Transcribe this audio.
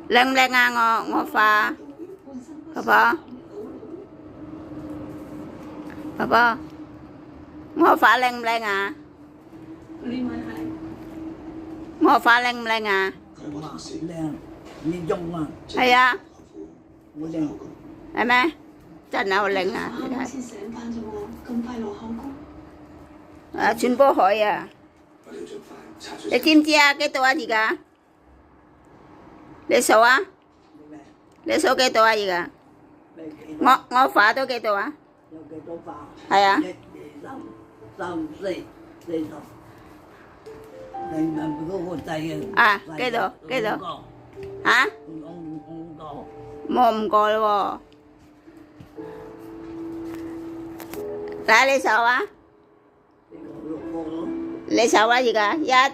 靚唔靚啊？我化，婆婆，婆婆，我化靚唔靚啊？我化靚唔靚啊？靚，你用啊？係啊，好靚。係咩？真係好靚啊！你睇，先醒返啫喎，咁快落口供？啊，全部海啊！你知唔知啊？幾多啊？而家？你數啊？你數幾多啊？而家？我化到幾多啊？有幾多化？係啊。一、二、三、四十。你問嗰個仔啊？啊，幾多？幾多？啊？五個。冇5個咯喎。嚟你數啊？6個咯。你數啊而家？1、